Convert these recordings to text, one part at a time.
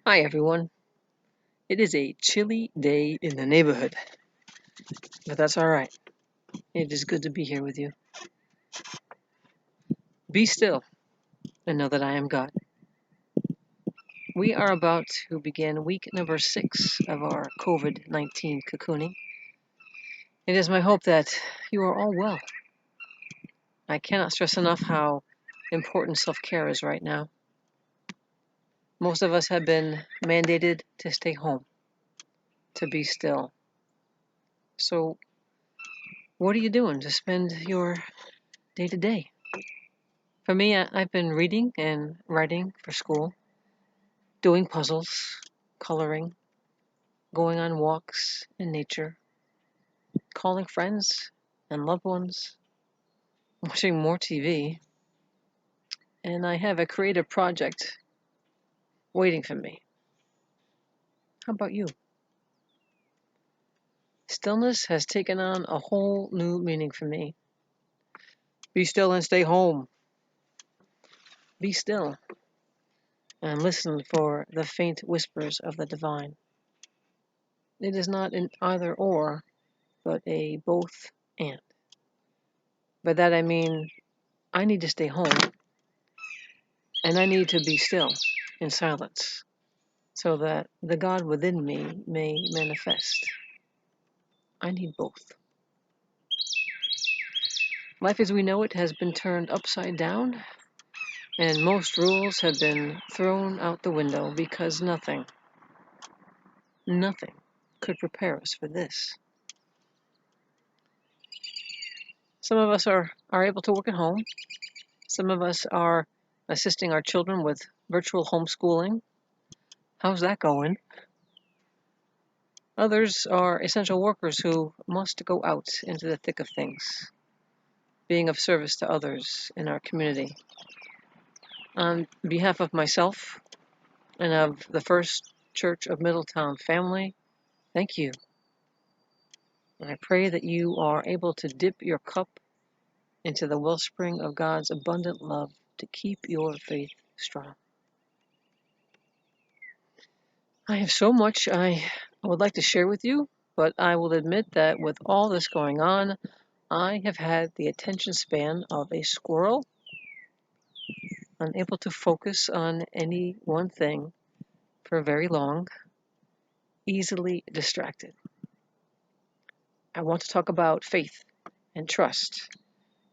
Hi everyone. It is a chilly day in the neighborhood, but that's all right. It is good to be here with you. Be still and know that I am God. We are about to begin week number 6 of our COVID-19 cocooning. It is my hope that you are all well. I cannot stress enough how important self-care is right now. Most of us have been mandated to stay home, to be still. So, what are you doing to spend your day to day? For me, I've been reading and writing for school, doing puzzles, coloring, going on walks in nature, calling friends and loved ones, watching more TV, and I have a creative project waiting for me. How about you? Stillness has taken on a whole new meaning for me. Be still and stay home. Be still and listen for the faint whispers of the divine. It is not an either or, but a both and. By that I mean I need to stay home and I need to be still in silence so that the God within me may manifest. I need both. Life as we know it has been turned upside down, and most rules have been thrown out the window because nothing could prepare us for this. Some of us are able to work at home. Some of us are assisting our children with virtual homeschooling. How's that going? Others are essential workers who must go out into the thick of things, being of service to others in our community. On behalf of myself and of the First Church of Middletown family, thank you. And I pray that you are able to dip your cup into the wellspring of God's abundant love to keep your faith strong. I have so much I would like to share with you, but I will admit that with all this going on, I have had the attention span of a squirrel, unable to focus on any one thing for very long, easily distracted. I want to talk about faith and trust.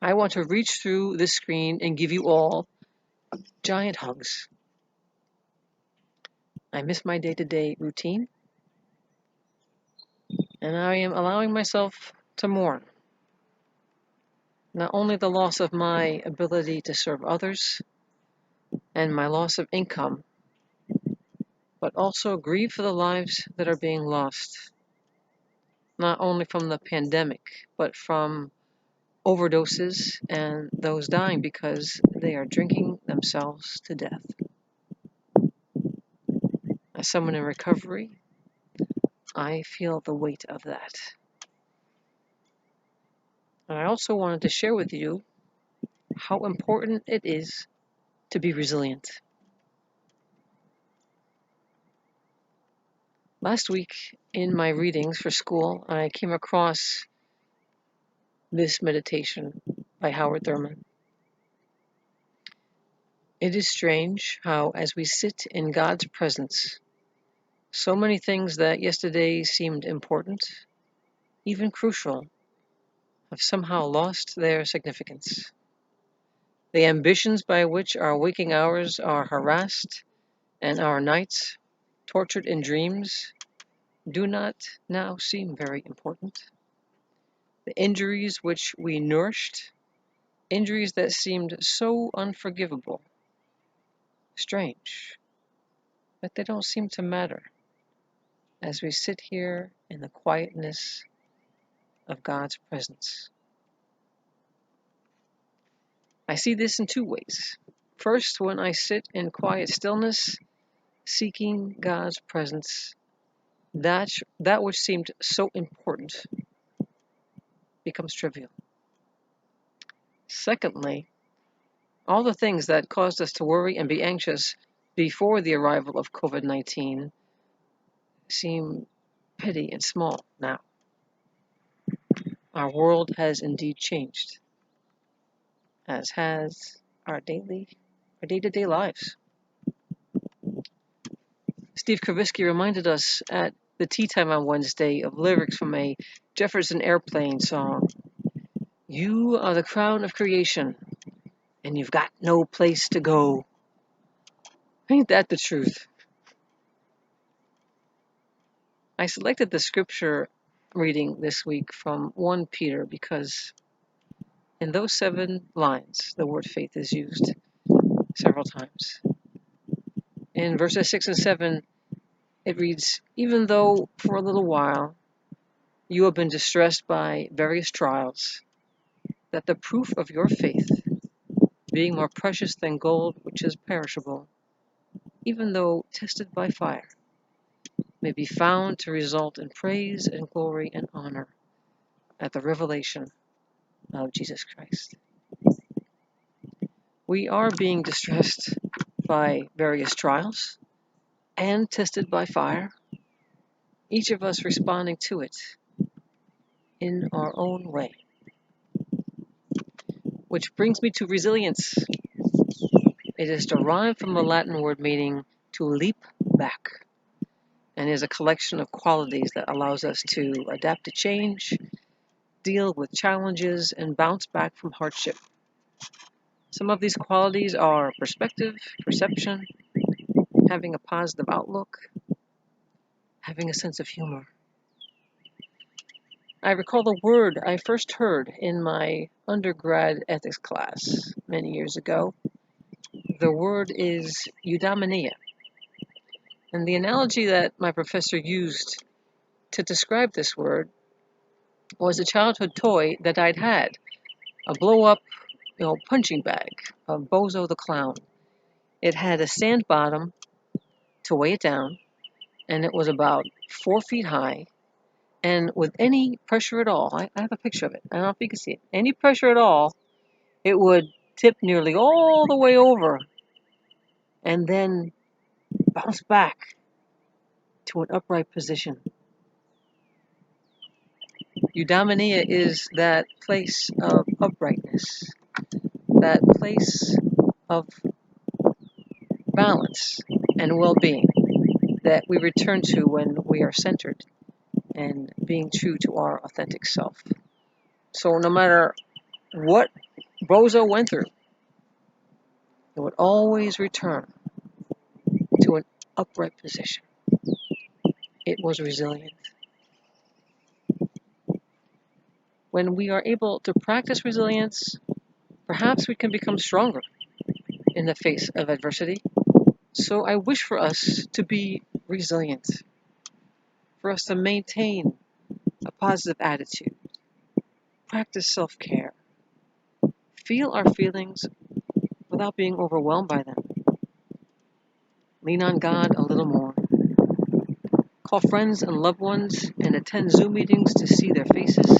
I want to reach through this screen and give you all giant hugs. I miss my day-to-day routine, and I am allowing myself to mourn not only the loss of my ability to serve others and my loss of income, but also grieve for the lives that are being lost, not only from the pandemic, but from overdoses and those dying because they are drinking themselves to death. As someone in recovery, I feel the weight of that. And I also wanted to share with you how important it is to be resilient. Last week in my readings for school, I came across this meditation by Howard Thurman. It is strange how, as we sit in God's presence, so many things that yesterday seemed important, even crucial, have somehow lost their significance. The ambitions by which our waking hours are harassed and our nights tortured in dreams do not now seem very important. The injuries which we nourished, injuries that seemed so unforgivable, strange, but they don't seem to matter as we sit here in the quietness of God's presence. I see this in two ways. First, when I sit in quiet stillness, seeking God's presence, that which seemed so important becomes trivial. Secondly, all the things that caused us to worry and be anxious before the arrival of COVID-19 seem petty and small now. Our world has indeed changed, as has our day-to-day lives. Steve Kravisky reminded us at the tea time on Wednesday of lyrics from a Jefferson Airplane song. You are the crown of creation, and you've got no place to go. Ain't that the truth? I selected the scripture reading this week from 1 Peter because in those 7 lines, the word faith is used several times. In verses 6 and 7, it reads, even though for a little while you have been distressed by various trials, that the proof of your faith, being more precious than gold which is perishable, even though tested by fire, may be found to result in praise and glory and honor at the revelation of Jesus Christ. We are being distressed by various trials and tested by fire, each of us responding to it in our own way. Which brings me to resilience. It is derived from the Latin word meaning to leap back, and is a collection of qualities that allows us to adapt to change, deal with challenges, and bounce back from hardship. Some of these qualities are perspective, perception, having a positive outlook, having a sense of humor. I recall the word I first heard in my undergrad ethics class many years ago. The word is eudaimonia. And the analogy that my professor used to describe this word was a childhood toy that I'd had, a blow-up, punching bag of Bozo the Clown. It had a sand bottom to weigh it down, and it was about 4 feet high. And with any pressure at all, I have a picture of it. I don't know if you can see it. Any pressure at all, it would tip nearly all the way over and then bounce back to an upright position. Eudaimonia is that place of uprightness, that place of balance and well-being that we return to when we are centered and being true to our authentic self. So no matter what Bozo went through, it would always return to an upright position. It was resilient. When we are able to practice resilience, perhaps we can become stronger in the face of adversity. So I wish for us to be resilient, for us to maintain a positive attitude, practice self-care, feel our feelings without being overwhelmed by them, lean on God a little more, call friends and loved ones and attend Zoom meetings to see their faces,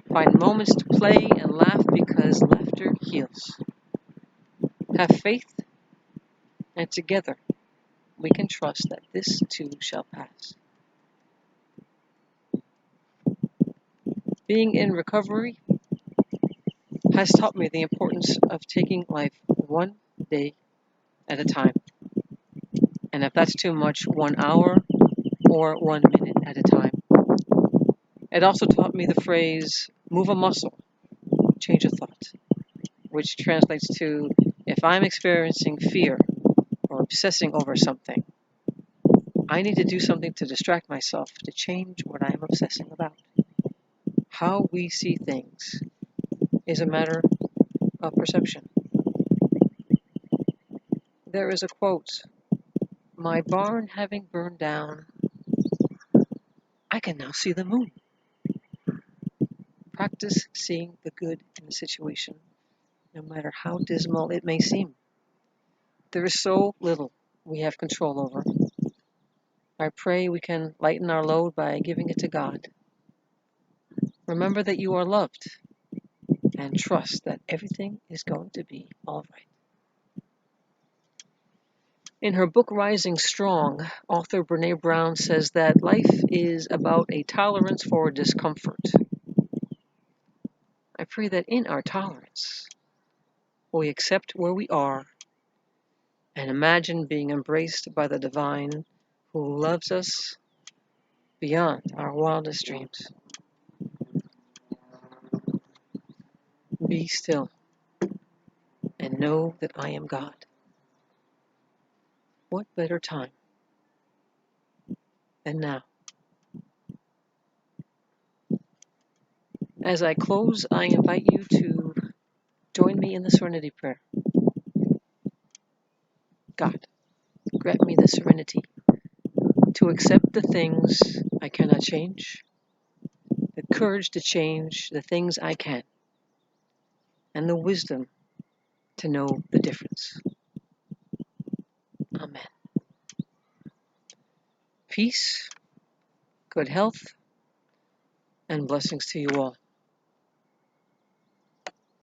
find moments to play and laugh because laughter heals. Have faith, and together we can trust that this too shall pass. Being in recovery has taught me the importance of taking life one day at a time. And if that's too much, 1 hour or 1 minute at a time. It also taught me the phrase, move a muscle, change a thought, which translates to, if I'm experiencing fear or obsessing over something, I need to do something to distract myself, to change what I'm obsessing about. How we see things is a matter of perception. There is a quote, my barn having burned down, I can now see the moon. Practice seeing the good in the situation, no matter how dismal it may seem. There is so little we have control over. I pray we can lighten our load by giving it to God. Remember that you are loved and trust that everything is going to be all right. In her book Rising Strong, author Brene Brown says that life is about a tolerance for discomfort. I pray that in our tolerance, we accept where we are and imagine being embraced by the divine who loves us beyond our wildest dreams. Be still and know that I am God. What better time than now? As I close, I invite you to join me in the Serenity Prayer. God, grant me the serenity to accept the things I cannot change, the courage to change the things I can, and the wisdom to know the difference. Amen. Peace, good health, and blessings to you all.